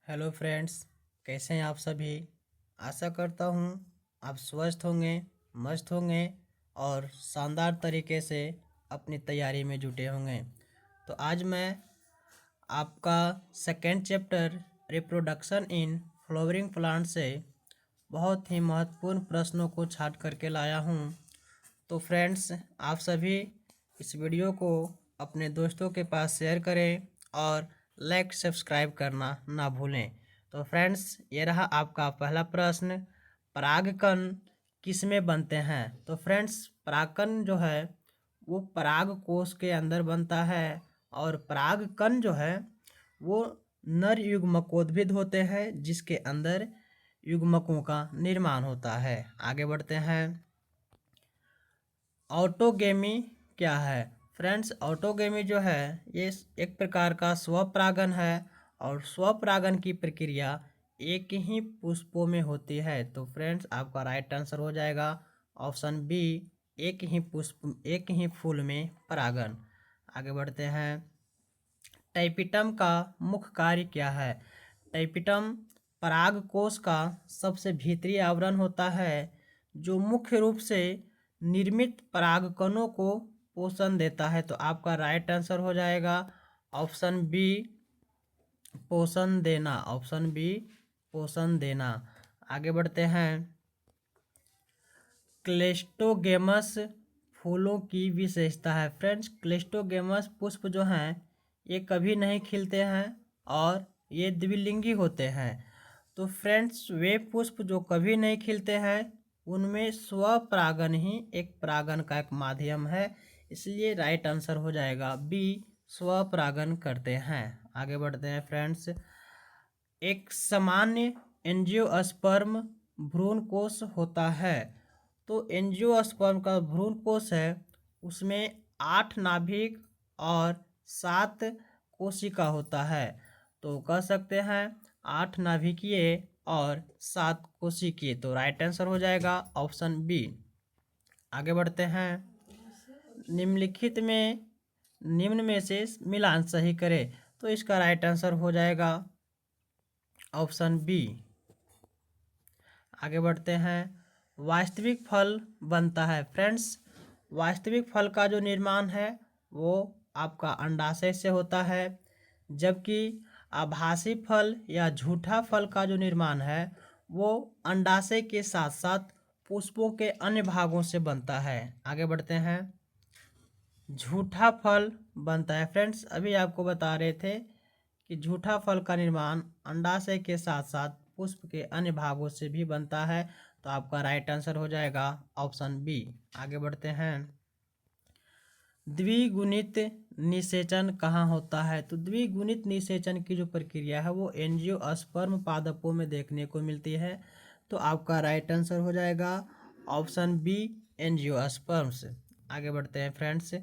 Hello friends, कैसे हैं आप सभी। आशा करता हूँ आप स्वस्थ होंगे, मस्त होंगे और शानदार तरीके से अपनी तैयारी में जुटे होंगे। तो आज मैं आपका second chapter reproduction in flowering plant से बहुत ही महत्वपूर्ण प्रश्नों को छाट करके लाया हूँ। तो फ्रेंड्स, आप सभी इस वीडियो को अपने दोस्तों के पास शेयर करें और लाइक सब्सक्राइब करना ना भूलें। तो फ्रेंड्स, ये रहा आपका पहला प्रश्न, परागकण किस में बनते हैं। तो फ्रेंड्स, परागकण जो है वो पराग कोश के अंदर बनता है और परागकण जो है वो नर युग्मकोद्भिद होते हैं जिसके अंदर युग्मकों का निर्माण होता है। आगे बढ़ते हैं। ऑटोगेमी क्या है। फ्रेंड्स, ऑटोगेमी जो है ये एक प्रकार का स्वपरागन है और स्वपरागन की प्रक्रिया एक ही पुष्पों में होती है। तो फ्रेंड्स, आपका राइट आंसर हो जाएगा ऑप्शन बी, एक ही फूल में परागन। आगे बढ़ते हैं। टाइपिटम का मुख्य कार्य क्या है। टाइपिटम परागकोश का सबसे भीतरी आवरण होता है जो मुख्य रूप से निर्मित परागकणों को पोषण देता है। तो आपका राइट आंसर हो जाएगा ऑप्शन बी, पोषण देना। ऑप्शन बी, पोषण देना। आगे बढ़ते हैं। क्लेस्टोगेमस फूलों की विशेषता है। फ्रेंड्स, क्लेस्टोगेमस पुष्प जो हैं ये कभी नहीं खिलते हैं और ये द्विलिंगी होते हैं। तो फ्रेंड्स, वे पुष्प जो कभी नहीं खिलते हैं उनमें स्वपरागन ही एक परागन का एक माध्यम है, इसलिए राइट आंसर हो जाएगा बी, स्वपरागन करते हैं। आगे बढ़ते हैं फ्रेंड्स। एक सामान्य एंजियोस्पर्म भ्रूणकोश होता है। तो एंजियोस्पर्म का भ्रूणकोश है उसमें 8 नाभिक और 7 कोशिका होता है। तो कह सकते हैं 8 नाभिकीय और 7 कोशिकीय। तो राइट आंसर हो जाएगा ऑप्शन बी। आगे बढ़ते हैं। निम्नलिखित में निम्न में से मिलान सही करें। तो इसका राइट आंसर हो जाएगा ऑप्शन बी। आगे बढ़ते हैं। वास्तविक फल बनता है। फ्रेंड्स, वास्तविक फल का जो निर्माण है वो आपका अंडाशय से होता है, जबकि आभासी फल या झूठा फल का जो निर्माण है वो अंडाशय के साथ साथ पुष्पों के अन्य भागों से बनता है। आगे बढ़ते हैं। झूठा फल बनता है। फ्रेंड्स, अभी आपको बता रहे थे कि झूठा फल का निर्माण अंडाशय के साथ साथ पुष्प के अन्य भागों से भी बनता है। तो आपका राइट आंसर हो जाएगा ऑप्शन बी। आगे बढ़ते हैं। द्विगुणित निषेचन कहाँ होता है। तो द्विगुणित निषेचन की जो प्रक्रिया है वो एंजियोस्पर्म पादपों में देखने को मिलती है। तो आपका राइट आंसर हो जाएगा ऑप्शन बी, एंजियोस्पर्म्स। आगे बढ़ते हैं फ्रेंड्स।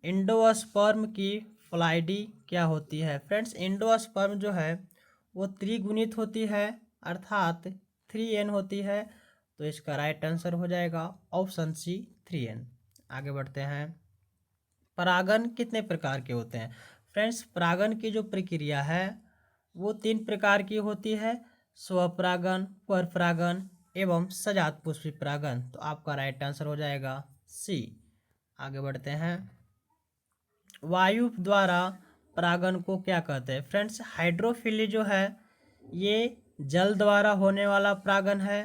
एंडोस्पर्म की फ्लाइडी क्या होती है। फ्रेंड्स, एंडोस्पर्म जो है वो त्रिगुणित होती है अर्थात 3n होती है। तो इसका राइट आंसर हो जाएगा ऑप्शन सी, 3n। आगे बढ़ते हैं। परागन कितने प्रकार के होते हैं। फ्रेंड्स, परागन की जो प्रक्रिया है वो 3 प्रकार की होती है, स्वपरागन, परपरागन एवं सजात पुष्पी परागन। तो आपका राइट आंसर हो जाएगा सी। आगे बढ़ते हैं। वायु द्वारा परागन को क्या कहते हैं। फ्रेंड्स, हाइड्रोफिली जो है ये जल द्वारा होने वाला परागन है।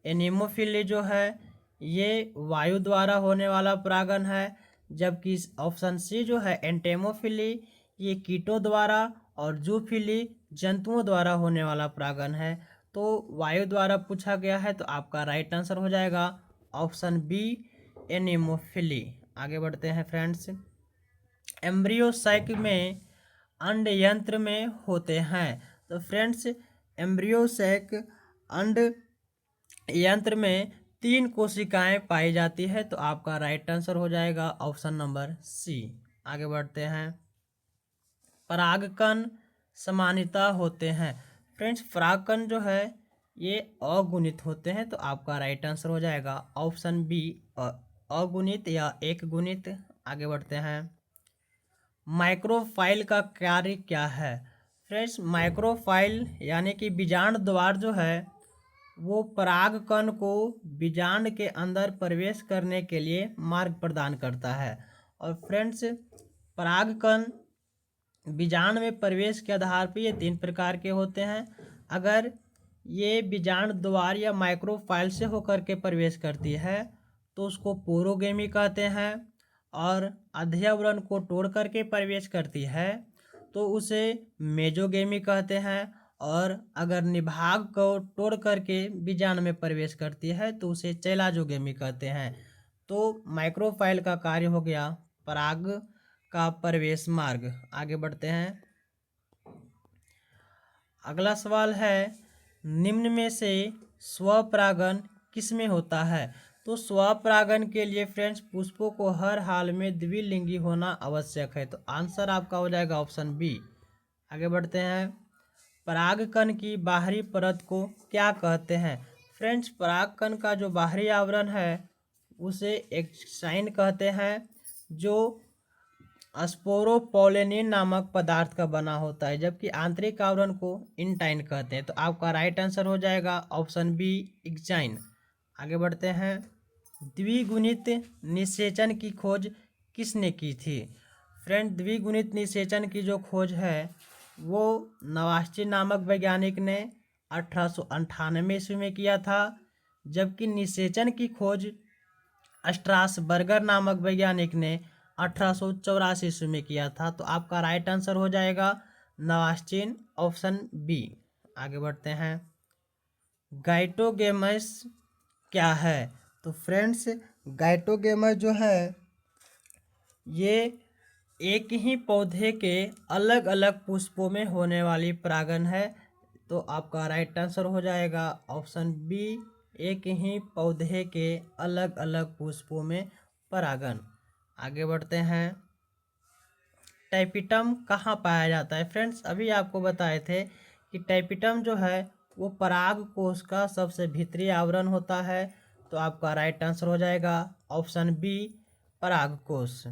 एनीमोफिली जो है ये वायु द्वारा होने वाला परागन है, जबकि ऑप्शन सी जो है एंटेमोफिली ये कीटों द्वारा और जूफिली जंतुओं द्वारा होने वाला परागन है। तो वायु द्वारा पूछा गया है तो आपका राइट आंसर हो जाएगा ऑप्शन बी, एनीमोफिली। आगे बढ़ते हैं फ्रेंड्स। एम्ब्रियो सैक में अंड यंत्र में होते हैं। तो फ्रेंड्स, एम्ब्रियो सैक अंड यंत्र में 3 कोशिकाएं पाई जाती है। तो आपका राइट आंसर हो जाएगा ऑप्शन नंबर सी। आगे बढ़ते हैं। परागकण समानता होते हैं। फ्रेंड्स, परागकण जो है ये अगुणित होते हैं। तो आपका राइट आंसर हो जाएगा ऑप्शन बी, अगुणित या एक गुणित। आगे बढ़ते हैं। माइक्रोफाइल का कार्य क्या है। फ्रेंड्स माइक्रोफाइल यानी कि बीजांड द्वार जो है वो परागकण को बीजांड के अंदर प्रवेश करने के लिए मार्ग प्रदान करता है। और फ्रेंड्स परागकण बीजांड में प्रवेश के आधार पर ये 3 प्रकार के होते हैं। अगर ये बीजांड द्वार या माइक्रोफाइल से होकर के प्रवेश करती है तो उसको पोरोगेमी कहते हैं। और अध्यवरण को तोड़ करके प्रवेश करती है तो उसे मेजोगेमी कहते हैं। और अगर निभाग को तोड़ करके बीजांड में प्रवेश करती है तो उसे चैलाजोगेमी कहते हैं। तो माइक्रोफाइल का कार्य हो गया पराग का प्रवेश मार्ग। आगे बढ़ते हैं। अगला सवाल है निम्न में से स्वपरागन किस में होता है। तो स्वपरागन के लिए फ्रेंड्स पुष्पों को हर हाल में द्विलिंगी होना आवश्यक है। तो आंसर आपका हो जाएगा ऑप्शन बी। आगे बढ़ते हैं। परागकण की बाहरी परत को क्या कहते हैं। फ्रेंड्स परागकण का जो बाहरी आवरण है उसे एक्साइन कहते हैं, जो स्पोरोपोलेनिन नामक पदार्थ का बना होता है, जबकि आंतरिक आवरण को इंटाइन कहते हैं। तो आपका राइट आंसर हो जाएगा ऑप्शन बी एक्साइन। आगे बढ़ते हैं। द्विगुणित निषेचन की खोज किसने की थी। फ्रेंड द्विगुणित निषेचन की जो खोज है वो नवास्ची नामक वैज्ञानिक ने 1898 ईस्वी में किया था, जबकि निषेचन की खोज स्ट्रासबर्गर नामक वैज्ञानिक ने 1884 ईस्वी में किया था। तो आपका राइट आंसर हो जाएगा नवास्चिन ऑप्शन बी। आगे बढ़ते हैं। गाइटोगेमस क्या है। तो फ्रेंड्स गाइटोगेमस जो है ये एक ही पौधे के अलग अलग पुष्पों में होने वाली परागन है। तो आपका राइट आंसर हो जाएगा ऑप्शन बी, एक ही पौधे के अलग अलग पुष्पों में परागन। आगे बढ़ते हैं। टाइपिटम कहाँ पाया जाता है। फ्रेंड्स अभी आपको बताए थे कि टाइपिटम जो है वो पराग कोश का सबसे भीतरी आवरण होता है। तो आपका राइट आंसर हो जाएगा ऑप्शन बी, पराग कोश।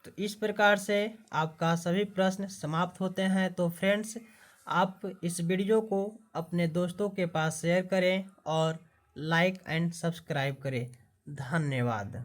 तो इस प्रकार से आपका सभी प्रश्न समाप्त होते हैं। तो फ्रेंड्स आप इस वीडियो को अपने दोस्तों के पास शेयर करें और लाइक एंड सब्सक्राइब करें। धन्यवाद।